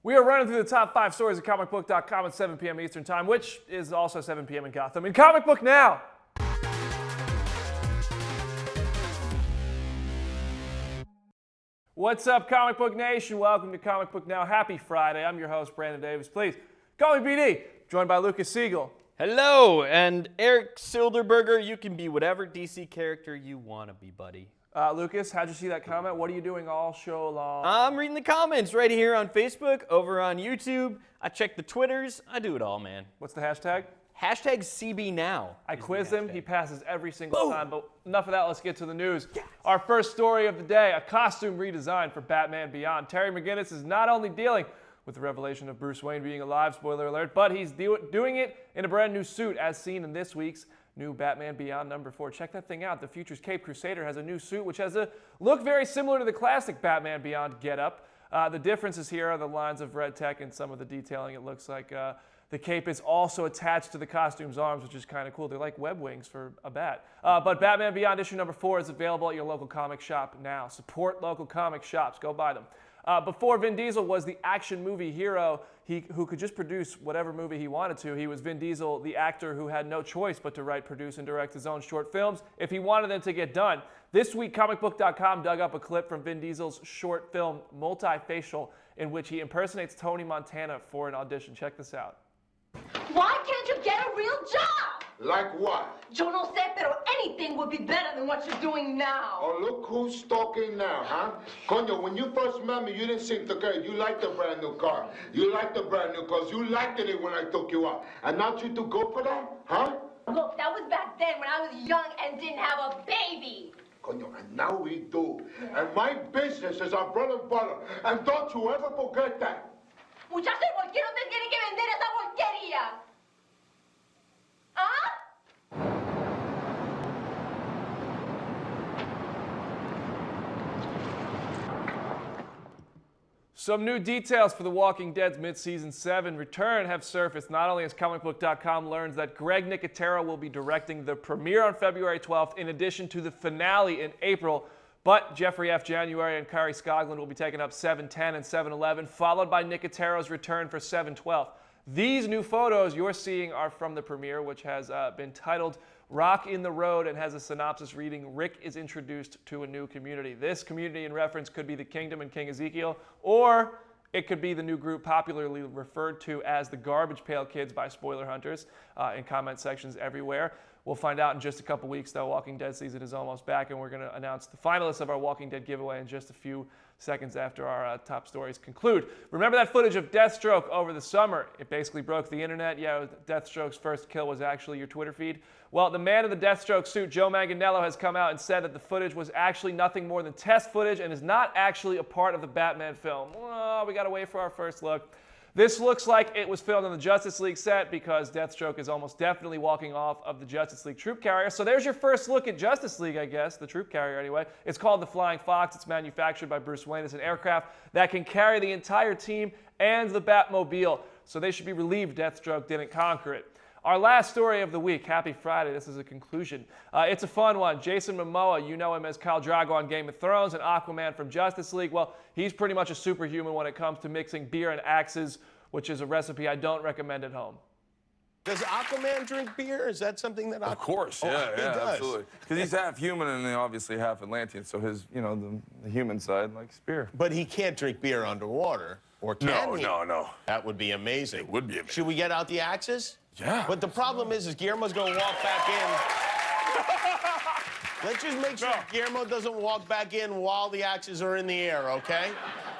We are running through the top 5 stories at ComicBook.com at 7 p.m. Eastern Time, which is also 7 p.m. in Gotham. In Comic Book Now! What's up, Comic Book Nation? Welcome to Comic Book Now. Happy Friday. I'm your host, Brandon Davis. Please, call me BD. Joined by Lucas Siegel. Hello, and Eric Silderberger, you can be whatever DC character you want to be, buddy. Lucas, how'd you see that comment? What are you doing all show long? I'm reading the comments right here on Facebook, over on YouTube. I check the Twitters. I do it all, man. What's the hashtag? Hashtag CBNow. I quiz him. He passes every single time. But enough of that. Let's get to the news. Yes. Our first story of the day, a costume redesign for Batman Beyond. Terry McGinnis is not only dealing with the revelation of Bruce Wayne being alive, spoiler alert, but he's doing it in a brand new suit, as seen in this week's new Batman Beyond #4. Check that thing out. The Future's Cape Crusader has a new suit which has a look very similar to the classic Batman Beyond getup. The differences here are the lines of red tech and some of the detailing. It looks like the cape is also attached to the costume's arms, which is kind of cool. They're like web wings for a bat. But Batman Beyond issue #4 is available at your local comic shop now. Support local comic shops. Go buy them. Before Vin Diesel was the action movie hero who could just produce whatever movie he wanted to. He was Vin Diesel, the actor who had no choice but to write, produce, and direct his own short films if he wanted them to get done. This week, ComicBook.com dug up a clip from Vin Diesel's short film, Multifacial, in which he impersonates Tony Montana for an audition. Check this out. Why can't you get a real job? Like what? Yo no sé, pero anything would be better than what you're doing now. Oh, look who's talking now, huh? Coño, when you first met me, you didn't seem to care. You liked the brand new car. You liked the brand new cars. You liked it when I took you out. And now you to go for that, huh? Look, that was back then when I was young and didn't have a baby. Coño, and now we do. And my business is our bread and butter. And don't you ever forget that. Muchachos, ¿por qué no te tienen que vender esa porquería? ¿Ah? Some new details for The Walking Dead's mid-season 7 return have surfaced, not only as ComicBook.com learns that Greg Nicotero will be directing the premiere on February 12th in addition to the finale in April, but Jeffrey F. January and Kari Skoglund will be taking up 7/10 and 7/11, followed by Nicotero's return for 7/12. These new photos you're seeing are from the premiere, which has been titled Rock in the Road and has a synopsis reading, Rick is introduced to a new community. This community in reference could be the Kingdom and King Ezekiel, or it could be the new group popularly referred to as the Garbage Pail Kids by spoiler hunters in comment sections everywhere. We'll find out in just a couple weeks, though. Walking Dead season is almost back, and we're going to announce the finalists of our Walking Dead giveaway in just a few seconds after our top stories conclude. Remember that footage of Deathstroke over the summer? It basically broke the internet. Yeah, Deathstroke's first kill was actually your Twitter feed. Well, the man in the Deathstroke suit, Joe Manganiello, has come out and said that the footage was actually nothing more than test footage and is not actually a part of the Batman film. Oh, we got to wait for our first look. This looks like it was filmed on the Justice League set because Deathstroke is almost definitely walking off of the Justice League troop carrier. So there's your first look at Justice League, I guess, the troop carrier anyway. It's called the Flying Fox. It's manufactured by Bruce Wayne. It's an aircraft that can carry the entire team and the Batmobile. So they should be relieved Deathstroke didn't conquer it. Our last story of the week, happy Friday, this is a conclusion. It's a fun one. Jason Momoa, you know him as Khal Drogo on Game of Thrones and Aquaman from Justice League. Well, he's pretty much a superhuman when it comes to mixing beer and axes, which is a recipe I don't recommend at home. Does Aquaman drink beer? Is that something that Of course, yeah, he does. absolutely. Because he's half human and obviously half Atlantean, so his, the human side likes beer. But he can't drink beer underwater, or can he? No. That would be amazing. It would be amazing. Should we get out the axes? Yeah. But the problem is Guillermo's going to walk back in. Let's just make sure Guillermo doesn't walk back in while the axes are in the air, okay?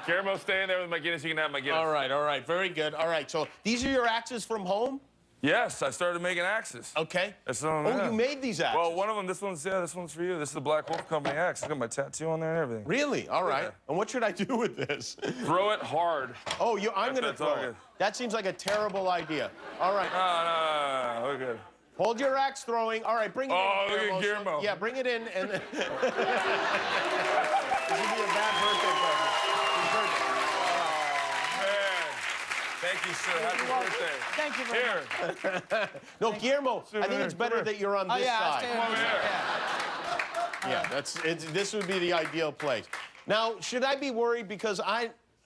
Guillermo's staying there with my Guinness. You can have my Guinness. All right. Very good. All right, so these are your axes from home? Yes, I started making axes. Okay. You made these axes? Well, one of them, this one's for you. This is the Black Wolf Company axe. I got my tattoo on there and everything. Really? All right. Yeah. And what should I do with this? Throw it hard. Oh, I'm going to throw it. Good. That seems like a terrible idea. All right. No, we're good. Hold your axe throwing. All right, bring it in. Oh, look at Guillermo. Yeah, bring it in. And this would be a bad birthday present. Thank you, sir. Happy birthday. Thank you very much. No, Guillermo, I think it's better that you're on this side. Stay on this side. Yeah, this would be the ideal place. Now, should I be worried because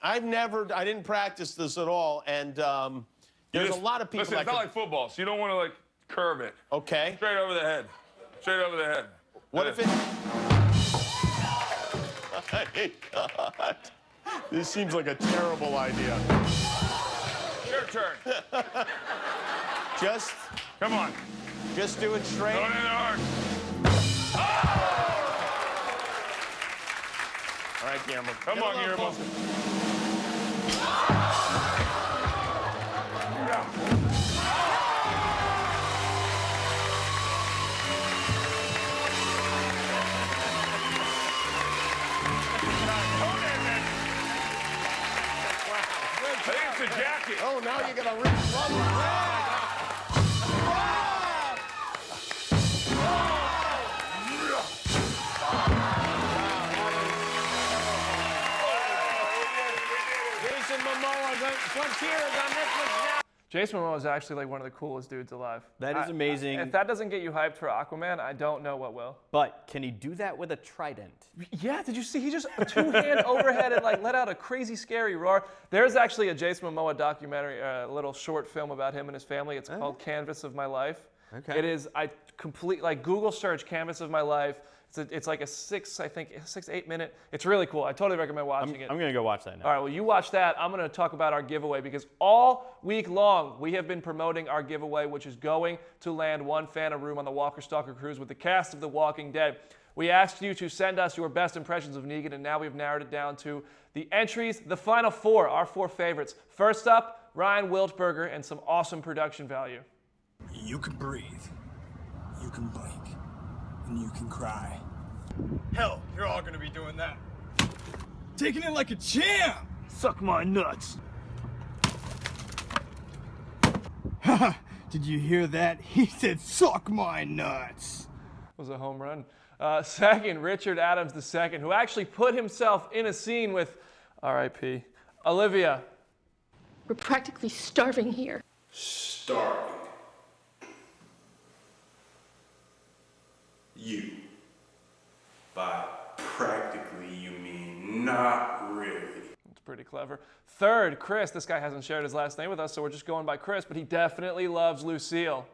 I didn't practice this at all, and there's a lot of people Listen, it's not like football, so you don't want to, like, curve it. Okay. Straight over the head. Straight over the head. What if it... My God. This seems like a terrible idea. Your turn. Just... Come on. Just do it straight. Going in hard. All right, Guillermo. Come on, Guillermo. I think it's a jacket. Oh, now you're gonna reach rubber. Jason Momoa, Frontiers on Netflix now. Jason Momoa is actually like one of the coolest dudes alive. That is amazing. If that doesn't get you hyped for Aquaman, I don't know what will. But can he do that with a trident? Yeah, did you see? He just two-hand overhead and like let out a crazy, scary roar. There's actually a Jason Momoa documentary, a little short film about him and his family. It's called Canvas of My Life. Okay. It is, like Google search Canvas of My Life. It's like a 6-8 minute. It's really cool. I totally recommend watching it. I'm gonna go watch that now. All right, well, you watch that. I'm going to talk about our giveaway because all week long we have been promoting our giveaway, which is going to land one fan a room on the Walker Stalker Cruise with the cast of The Walking Dead. We asked you to send us your best impressions of Negan, and now we've narrowed it down to the entries, the final four, our four favorites. First up, Ryan Wiltberger and some awesome production value. You can breathe, you can blink, and you can cry. Hell, you're all gonna be doing that. Taking it like a champ! Suck my nuts! Haha, did you hear that? He said, suck my nuts! Was a home run. Second, Richard Adams II, who actually put himself in a scene with R.I.P. Olivia. We're practically starving here. Starving. You. By practically, you mean not really. It's pretty clever. Third, Chris. This guy hasn't shared his last name with us, so we're just going by Chris, but he definitely loves Lucille.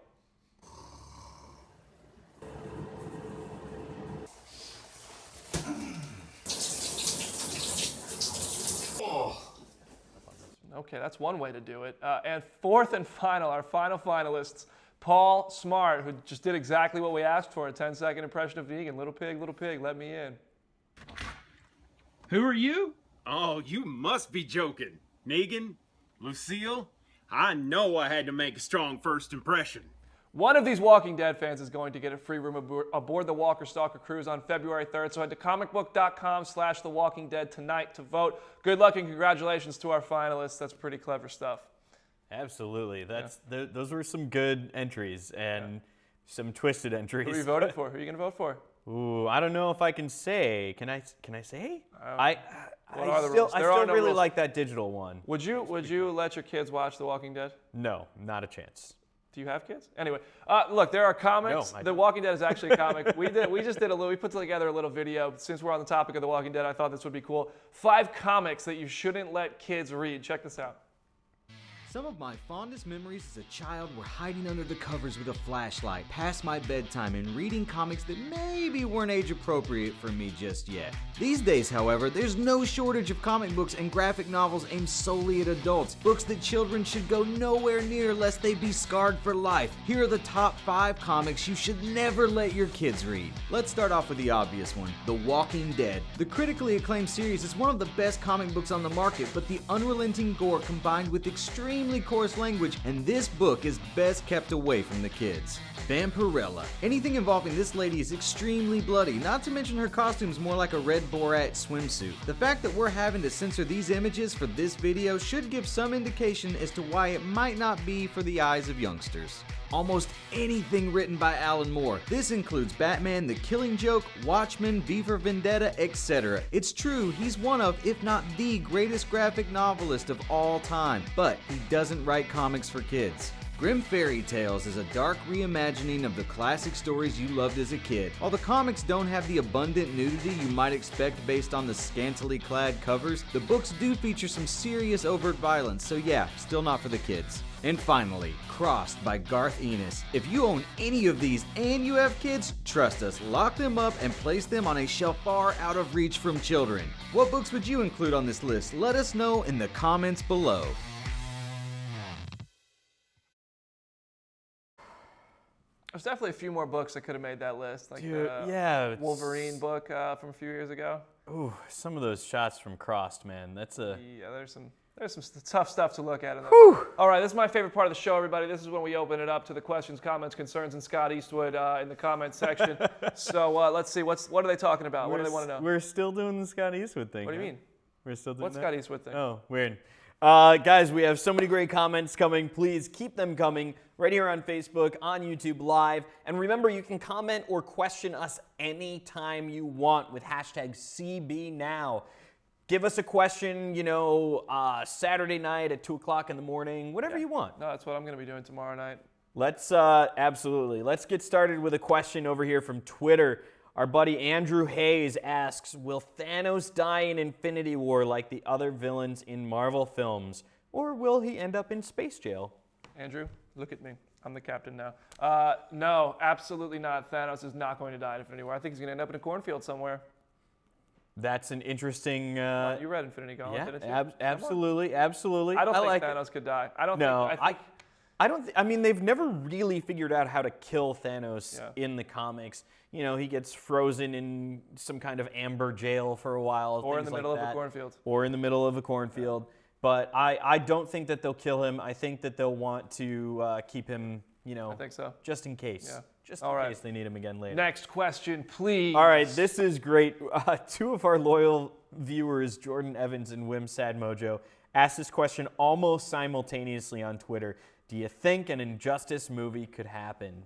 Okay, that's one way to do it. And fourth and final, our final finalists, Paul Smart, who just did exactly what we asked for, a 10-second impression of Negan. Little pig, let me in. Who are you? Oh, you must be joking. Negan? Lucille? I know I had to make a strong first impression. One of these Walking Dead fans is going to get a free room aboard the Walker Stalker Cruise on February 3rd, so head to comicbook.com/thewalkingdead tonight to vote. Good luck and congratulations to our finalists. That's pretty clever stuff. Absolutely. Those were some good entries and some twisted entries. Who are you voting for? Who are you going to vote for? Ooh, I don't know if I can say. Can I say? What are the rules? I There are still no really rules. like that digital one. Would you let your kids watch The Walking Dead? No, not a chance. Do you have kids? Anyway, look, there are comics. No, I The don't. Walking Dead is actually a comic. We put together a little video. Since we're on the topic of The Walking Dead, I thought this would be cool. 5 comics that you shouldn't let kids read. Check this out. Some of my fondest memories as a child were hiding under the covers with a flashlight past my bedtime and reading comics that maybe weren't age appropriate for me just yet. These days, however, there's no shortage of comic books and graphic novels aimed solely at adults, books that children should go nowhere near lest they be scarred for life. Here are the top 5 comics you should never let your kids read. Let's start off with the obvious one, The Walking Dead. The critically acclaimed series is one of the best comic books on the market, but the unrelenting gore combined with extremely coarse language, and this book is best kept away from the kids. Vampirella. Anything involving this lady is extremely bloody, not to mention her costume's more like a red Borat swimsuit. The fact that we're having to censor these images for this video should give some indication as to why it might not be for the eyes of youngsters. Almost anything written by Alan Moore. This includes Batman, The Killing Joke, Watchmen, V for Vendetta, etc. It's true, he's one of, if not the greatest graphic novelist of all time, but he doesn't write comics for kids. Grim Fairy Tales is a dark reimagining of the classic stories you loved as a kid. While the comics don't have the abundant nudity you might expect based on the scantily clad covers, the books do feature some serious overt violence, so yeah, still not for the kids. And finally, Crossed by Garth Ennis. If you own any of these and you have kids, trust us, lock them up and place them on a shelf far out of reach from children. What books would you include on this list? Let us know in the comments below. There's definitely a few more books that could have made that list, like Dude, the yeah, Wolverine book from a few years ago. Ooh, some of those shots from Crossed, man. That's a... Yeah, there's some tough stuff to look at. All right, this is my favorite part of the show, everybody. This is when we open it up to the questions, comments, concerns, and Scott Eastwood in the comments section. So let's see, what are they talking about? What do they want to know? We're still doing the Scott Eastwood thing. What do you mean? We're still doing What's that? Scott Eastwood thing? Oh, weird. Guys, we have so many great comments coming. Please keep them coming right here on Facebook, on YouTube Live. And remember, you can comment or question us anytime you want with hashtag CBNow. Give us a question, Saturday night at 2 o'clock in the morning, whatever you want. No, that's what I'm going to be doing tomorrow night. Let's, absolutely. Let's get started with a question over here from Twitter. Our buddy Andrew Hayes asks, will Thanos die in Infinity War like the other villains in Marvel films, or will he end up in space jail? Andrew, look at me. I'm the captain now. No, absolutely not. Thanos is not going to die in Infinity War. I think he's going to end up in a cornfield somewhere. That's an interesting... you read Infinity Gauntlet, didn't you? Absolutely. I don't think Thanos could die. I mean, they've never really figured out how to kill Thanos in the comics. He gets frozen in some kind of amber jail for a while. Or in the middle of a cornfield. Or in the middle of a cornfield. But I don't think that they'll kill him. I think that they'll want to keep him, I think so. just in case. Yeah. Just in case they need him again later. Next question, please. All right, this is great. Two of our loyal viewers, Jordan Evans and Wim Sadmojo, asked this question almost simultaneously on Twitter. Do you think an Injustice movie could happen?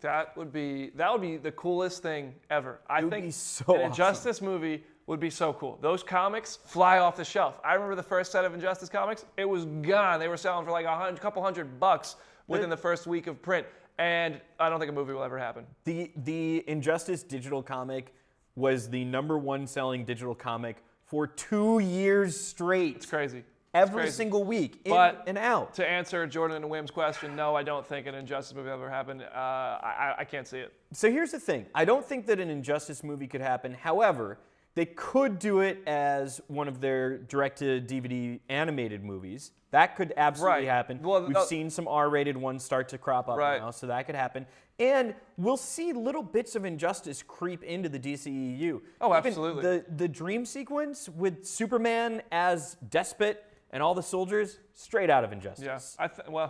That would be the coolest thing ever. I think be so an Injustice movie would be so cool. Those comics fly off the shelf. I remember the first set of Injustice comics. It was gone. They were selling for like a couple $100 within the first week of print. And I don't think a movie will ever happen. The Injustice digital comic was the #1 selling digital comic for 2 years straight. It's crazy. Every single week, in and out. To answer Jordan and Wim's question, no, I don't think an Injustice movie will ever happen. I can't see it. So here's the thing. I don't think that an Injustice movie could happen. However, they could do it as one of their direct-to-DVD animated movies. That could absolutely happen. Well, We've seen some R-rated ones start to crop up now, so that could happen. And we'll see little bits of Injustice creep into the DCEU. Oh, absolutely. The dream sequence with Superman as despot and all the soldiers, straight out of Injustice. Yeah,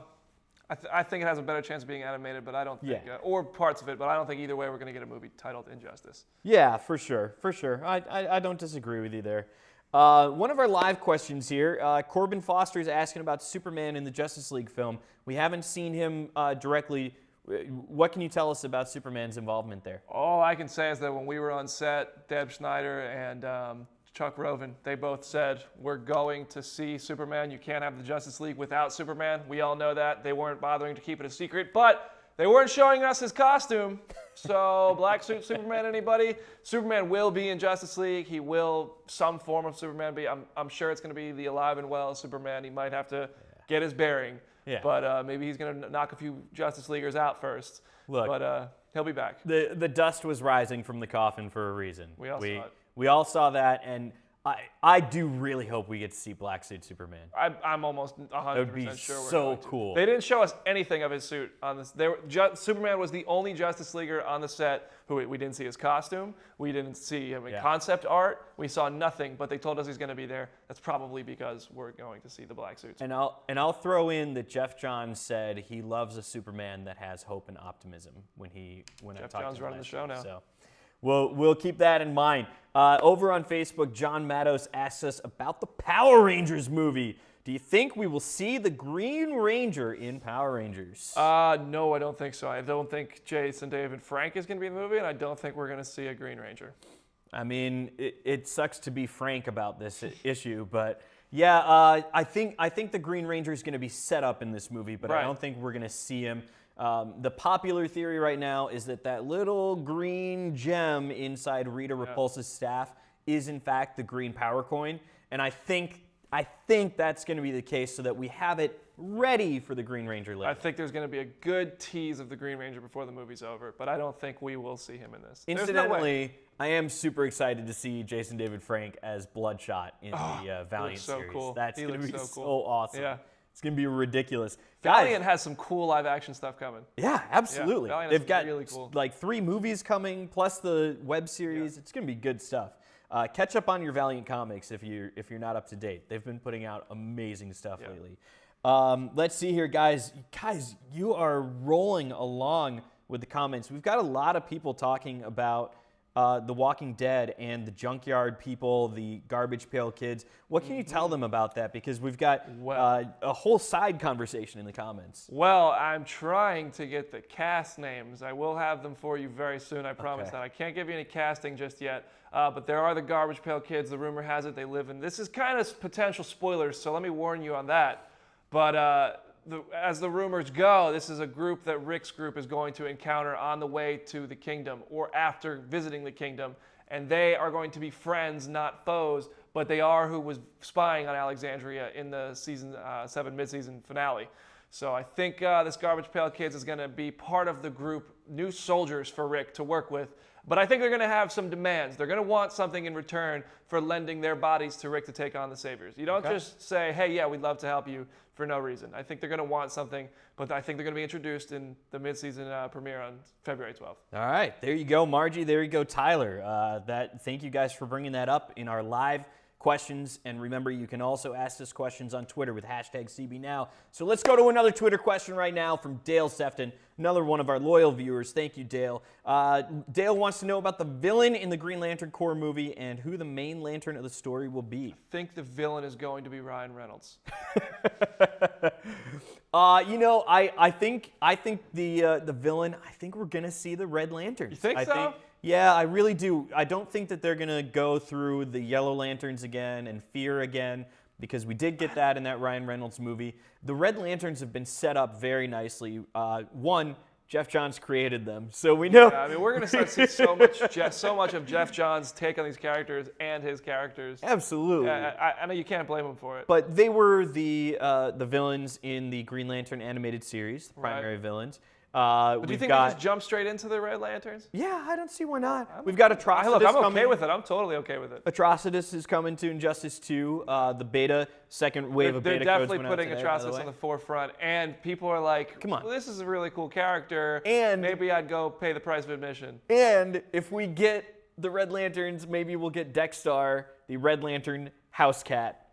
I think it has a better chance of being animated, but I don't think, or parts of it, but I don't think either way we're going to get a movie titled Injustice. Yeah, for sure. I don't disagree with you there. One of our live questions here, Corbin Foster is asking about Superman in the Justice League film. We haven't seen him directly. What can you tell us about Superman's involvement there? All I can say is that when we were on set, Deb Schneider and Chuck Roven, they both said, we're going to see Superman. You can't have the Justice League without Superman. We all know that. They weren't bothering to keep it a secret, but they weren't showing us his costume. So black suit Superman, anybody? Superman will be in Justice League. He will, some form of Superman be. I'm sure it's going to be the alive and well Superman. He might have to get his bearing. Yeah. But maybe he's going to knock a few Justice Leaguers out first. Look, but he'll be back. The dust was rising from the coffin for a reason. We all saw it. We all saw that, and I do really hope we get to see Black Suit Superman. I'm almost 100% sure we're going to. So cool. They didn't show us anything of his suit on this. Superman was the only Justice Leaguer on the set who we didn't see his costume. We didn't see him in concept art. We saw nothing, but they told us he's going to be there. That's probably because we're going to see the black suits. And I'll throw in that Jeff Johns said he loves a Superman that has hope and optimism when Jeff Johns running the show now. So we'll keep that in mind. Over on Facebook, John Matos asks us about the Power Rangers movie. Do you think we will see the Green Ranger in Power Rangers? No, I don't think so. I don't think Jason David Frank is going to be in the movie, and I don't think we're going to see a Green Ranger. I mean, it sucks to be frank about this issue, but Yeah, I think the Green Ranger is going to be set up in this movie, but I Right. don't think we're going to see him. The popular theory right now is that little green gem inside Rita Repulsa's staff is in fact the green power coin, and I think that's going to be the case so that we have it ready for the Green Ranger later. I think there's going to be a good tease of the Green Ranger before the movie's over, but I don't think we will see him in this. There's no way. Incidentally, I am super excited to see Jason David Frank as Bloodshot in the Valiant so series. cool. That's He going to be looks so so cool. awesome. Yeah. It's going to be ridiculous. Valiant Guys, has some cool live action stuff coming. yeah, absolutely. Valiant has They've got really cool. like 3 movies coming plus the web series. It's going to be good stuff. Catch up on your Valiant comics if you're not up to date. They've been putting out amazing stuff lately. Let's see here, guys. Guys, you are rolling along with the comments. We've got a lot of people talking about The Walking Dead and the junkyard people, the garbage pail kids. What can you tell them about that? Because we've got a whole side conversation in the comments. Well, I'm trying to get the cast names. I will have them for you very soon, I promise that. I can't give you any casting just yet, but there are the garbage pail kids. The rumor has it they live in. This is kind of potential spoilers, so let me warn you on that. But as the rumors go, this is a group that Rick's group is going to encounter on the way to the kingdom or after visiting the kingdom. And they are going to be friends, not foes, but they are who was spying on Alexandria in the season 7 mid-season finale. So I think this Garbage Pail Kids is going to be part of the group, new soldiers for Rick to work with. But I think they're going to have some demands. They're going to want something in return for lending their bodies to Rick to take on the Saviors. You don't just say, hey, yeah, we'd love to help you for no reason. I think they're going to want something, but I think they're going to be introduced in the mid-season premiere on February 12th. All right, there you go, Margie. There you go, Tyler. Thank you guys for bringing that up in our live questions. And remember, you can also ask us questions on Twitter with #CBNow. So let's go to another Twitter question right now from Dale Sefton, another one of our loyal viewers. Thank you, Dale. Dale wants to know about the villain in the Green Lantern Corps movie and who the main lantern of the story will be. I think the villain is going to be Ryan Reynolds. I think the villain. I think we're gonna see the Red Lanterns. You think so? Yeah, I really do. I don't think that they're gonna go through the Yellow Lanterns again and Fear again, because we did get that in that Ryan Reynolds movie. The Red Lanterns have been set up very nicely. One, Jeff Johns created them, so we know. Yeah, I mean, we're going to start seeing so much of Jeff Johns' take on these characters and his characters. Absolutely. I know you can't blame him for it. But they were the villains in the Green Lantern animated series, the primary villains. But do you think they just jump straight into the Red Lanterns? Yeah, I don't see why not. We've got Atrocitus Look, I'm coming. okay with it. I'm totally okay with it. Atrocitus is coming to Injustice 2. The beta, second wave of beta They're codes definitely went out putting today, Atrocitus on the forefront, and people are like, come on, well, this is a really cool character, and maybe I'd go pay the price of admission. And if we get the Red Lanterns, maybe we'll get Dexstar, the Red Lantern house cat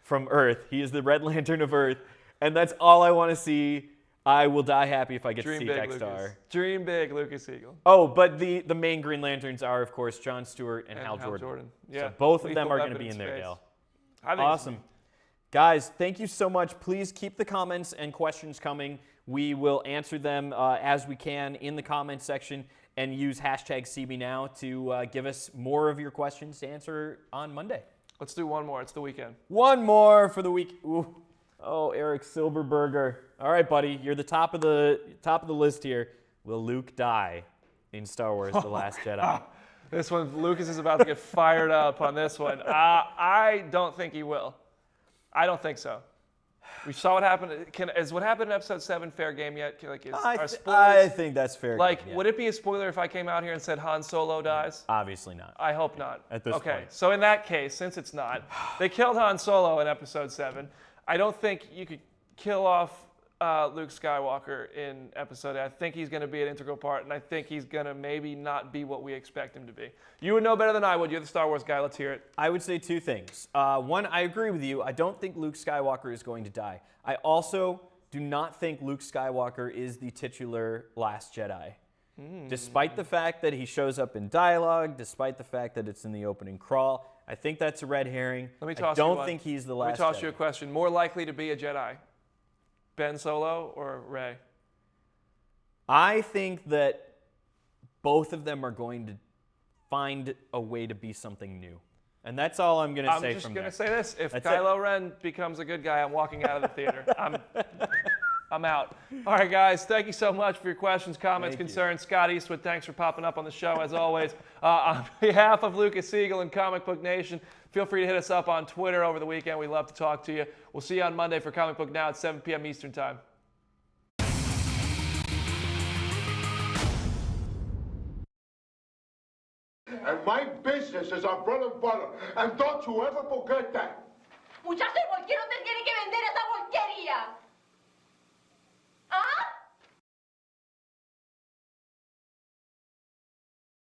from Earth. He is the Red Lantern of Earth, and that's all I want to see. I will die happy if I get to see Dexstar. Lucas. Dream big, Lucas Eagle. Oh, but the main Green Lanterns are, of course, Jon Stewart and Hal Jordan. Yeah. So both of them are going to be in there, Dale. Awesome. Guys, thank you so much. Please keep the comments and questions coming. We will answer them as we can in the comments section, and use #CBNow to give us more of your questions to answer on Monday. Let's do one more. It's the weekend. One more for the week. Ooh. Oh, Eric Silverberger. All right, buddy, you're the top of the list here. Will Luke die in Star Wars: The Last Jedi? This one, Lucas is about to get fired up on this one. I don't think he will. I don't think so. We saw what happened. Is what happened in Episode 7 fair game yet? I think that's fair game. Yeah. Would it be a spoiler if I came out here and said Han Solo dies? Obviously not. I hope not. At this point. Okay, so in that case, since it's not, they killed Han Solo in Episode 7. I don't think you could kill off Luke Skywalker in Episode 8. I think he's going to be an integral part, and I think he's going to maybe not be what we expect him to be. You would know better than I would. You're the Star Wars guy. Let's hear it. I would say two things. One, I agree with you. I don't think Luke Skywalker is going to die. I also do not think Luke Skywalker is the titular Last Jedi. Despite the fact that he shows up in dialogue, despite the fact that it's in the opening crawl, I think that's a red herring. I don't think he's the last Jedi. Let me toss you a question. More likely to be a Jedi, Ben Solo or Rey? I think that both of them are going to find a way to be something new. And that's all I'm going to say from there. I'm just going to say this. If That's Kylo Ren becomes a good guy, I'm walking out of the theater. I'm out. All right, guys. Thank you so much for your questions, comments, concerns. Scott Eastwood, thanks for popping up on the show, as always. On behalf of Lucas Siegel and Comic Book Nation, feel free to hit us up on Twitter over the weekend. We'd love to talk to you. We'll see you on Monday for Comic Book Now at 7 p.m. Eastern Time. And my business is our bread and butter. And don't you ever forget that. Muchachos, ¿por qué no te